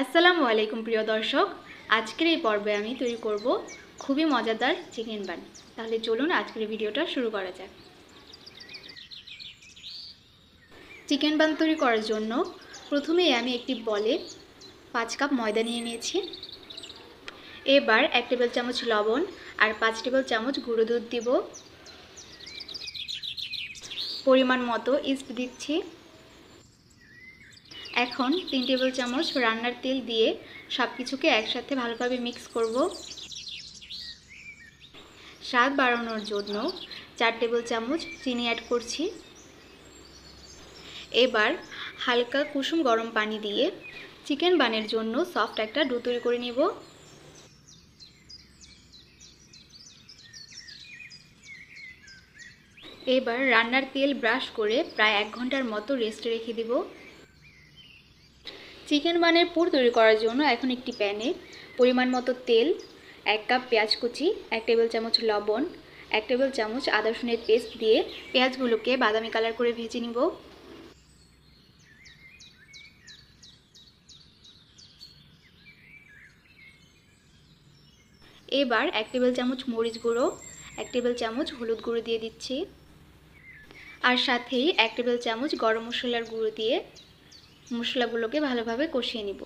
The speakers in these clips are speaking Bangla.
আসসালামু আলাইকুম প্রিয় দর্শক, আজকের এই পর্বে আমি তৈরি করব খুবই মজাদার চিকেন বান। তাহলে চলুন আজকের ভিডিওটা শুরু করা যাক। চিকেন বান তৈরি করার জন্য প্রথমেই আমি একটি বলে 5 কাপ ময়দা নিয়ে নিয়েছি। এবার 1 টেবিল চামচ লবণ আর 5 টেবিল চামচ গুঁড়ো দুধ দিব। পরিমাণ মতো ইস্ট দিচ্ছি। এখন 3 টেবিল চামচ রান্নার তেল দিয়ে সব কিছুকে একসাথে ভালোভাবে মিক্স করব। স্বাদ বাড়ানোর জন্য 4 টেবিল চামচ চিনি অ্যাড করছি। এবার হালকা কুসুম গরম পানি দিয়ে চিকেন বানের জন্য সফট একটা ডো তৈরি করে নিব। এবার রান্নার তেল ব্রাশ করে প্রায় 1 ঘন্টার মতো রেস্টে রেখে দিব। চিকেন বানের পুর তৈরি করার জন্য এখন একটি প্যানে পরিমাণ মতো তেল, 1 কাপ পেঁয়াজ কুচি, 1 টেবিল চামচ লবণ, 1 টেবিল চামচ আদা রসুনের পেস্ট দিয়ে পেঁয়াজগুলোকে বাদামি কালার করে ভেজে নিব। এবার 1 টেবিল চামচ মরিচ গুঁড়ো, 1 টেবিল চামচ হলুদ গুঁড়ো দিয়ে দিচ্ছি। আর সাথেই 1 টেবিল চামচ গরম মশলার গুঁড়ো দিয়ে মশলাগুলোকে ভালোভাবে কষিয়ে নিব।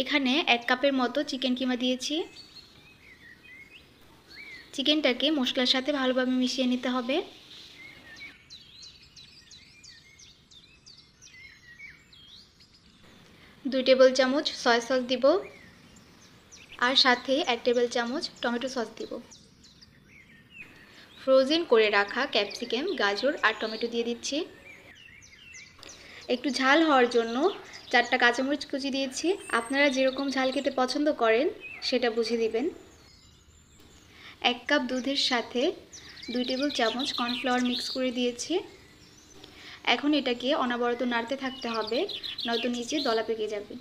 এখানে 1 কাপের মতো চিকেন কিমা দিয়েছি। চিকেনটাকে মশলার সাথে ভালোভাবে মিশিয়ে নিতে হবে। দুই টেবিল চামচ সয়া সস দিব আর সাথে 1 টেবিল চামচ টমেটো সস দিব। ফ্রোজেন করে রাখা ক্যাপসিকাম, গাজর আর টমেটো দিয়ে দিচ্ছি। একটু ঝাল হওয়ার জন্য 4টা কাঁচামরিচ কুচি দিয়েছি। আপনারা যেরকম ঝাল খেতে পছন্দ করেন সেটা বুঝে দিবেন। 1 কাপ দুধের সাথে 2 টেবিল চামচ কর্নফ্লাওয়ার মিক্স করে দিয়েছি। এখন এটাকে অনবরত নাড়তে থাকতে হবে, নয়তো নিচে দলা পেকে যাবে।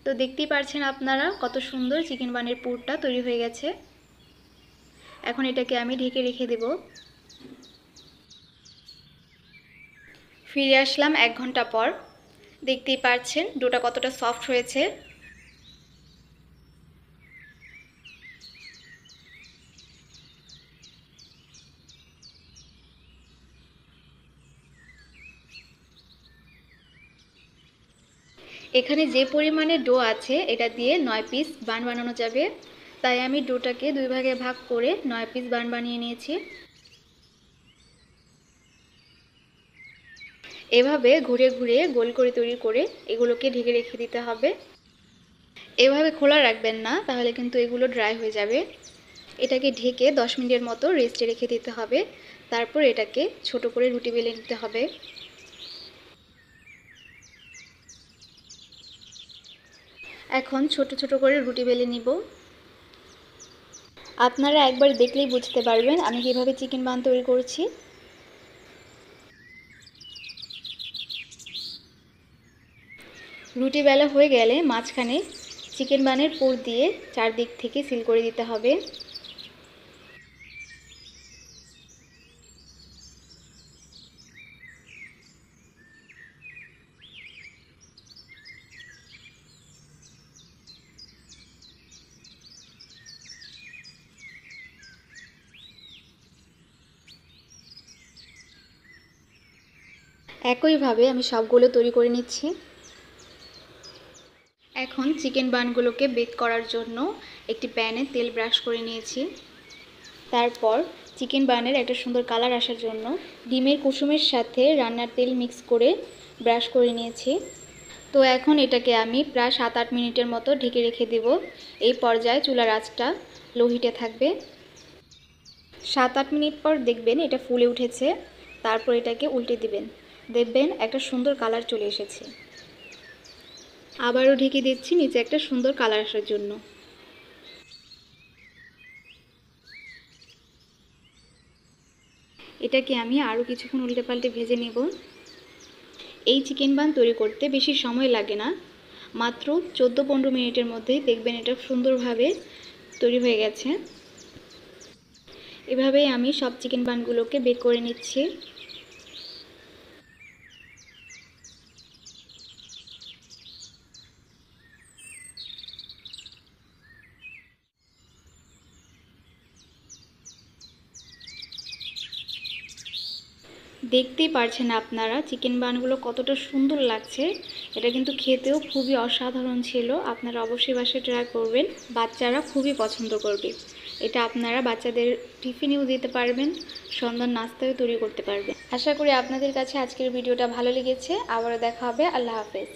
তো দেখতেই পারছেন আপনারা কত সুন্দর চিকেন বানের পুরটা তৈরি হয়ে গেছে। এখন এটাকে আমি ঢেকে রেখে দেব। ফিরে আসলাম 1 ঘন্টা পর। দেখতেই পাচ্ছেন ডোটা কতটা সফট হয়েছে। এখানে যে পরিমাণে ডো আছে এটা দিয়ে 9 পিস বান বানানো যাবে, তাই আমি ডোটাকে 2 ভাগে ভাগ করে 9 পিস বান বানিয়ে নিয়েছি। এভাবে ঘুরে ঘুরে গোল করে তৈরি করে এগুলোকে ঢেকে রেখে দিতে হবে। এভাবে খোলা রাখবেন না, তাহলে কিন্তু এগুলো ড্রাই হয়ে যাবে। এটাকে ঢেকে 10 মিনিটের মতো রেস্টে রেখে দিতে হবে। তারপর এটাকে ছোট করে রুটি বেলে নিতে হবে। এখন ছোট ছোট করে রুটি বেলে নিব। আপনারা একবার দেখলেই বুঝতে পারবেন আমি কিভাবে চিকেন বান তৈরি করছি। রুটি বেলা হয়ে গেলে মাঝখানে চিকেন বানের পুর দিয়ে চারদিক থেকে সিল করে দিতে হবে। একইভাবে আমি সবগুলো তৈরি করে নিচ্ছি। এখন চিকেন বানগুলোকে বেক করার জন্য একটি প্যানে তেল ব্রাশ করে নিয়েছি। তারপর চিকেন বানের একটা সুন্দর কালার আসার জন্য ডিমের কুসুমের সাথে রান্নার তেল মিক্স করে ব্রাশ করে নিয়েছি। তো এখন এটাকে আমি প্রায় 7-8 মিনিটের মতো ঢেকে রেখে দেব। এই পর্যায়ে চুলার আঁচটা লো হিটে থাকবে। 7-8 মিনিট পর দেখবেন এটা ফুলে উঠেছে। তারপর এটাকে উল্টে দিবেন, দেখবেন একটা সুন্দর কালার চলে এসেছে। আবারও ঢেকে দিচ্ছি নিচে একটা সুন্দর কালার আসার জন্য। এটাকে আমি আরও কিছুক্ষণ উল্টে পাল্টে ভেজে নেব। এই চিকেন বান তৈরি করতে বেশি সময় লাগে না, মাত্র 14-15 মিনিটের মধ্যেই দেখবেন এটা সুন্দরভাবে তৈরি হয়ে গেছে। এভাবেই আমি সব চিকেন বানগুলোকে বেক করে নিচ্ছি। দেখতেই পারছেন আপনারা চিকেন বানগুলো কতটা সুন্দর লাগছে। এটা কিন্তু খেতেও খুবই অসাধারণ ছিল। আপনারা অবশ্যই বাসায় ট্রাই করবেন, বাচ্চারা খুবই পছন্দ করবে। এটা আপনারা বাচ্চাদের টিফিনেও দিতে পারবেন, সন্ধ্যার নাস্তাও তৈরি করতে পারবেন। আশা করি আপনাদের কাছে আজকের ভিডিওটা ভালো লেগেছে। আবারও দেখা হবে। আল্লাহ হাফেজ।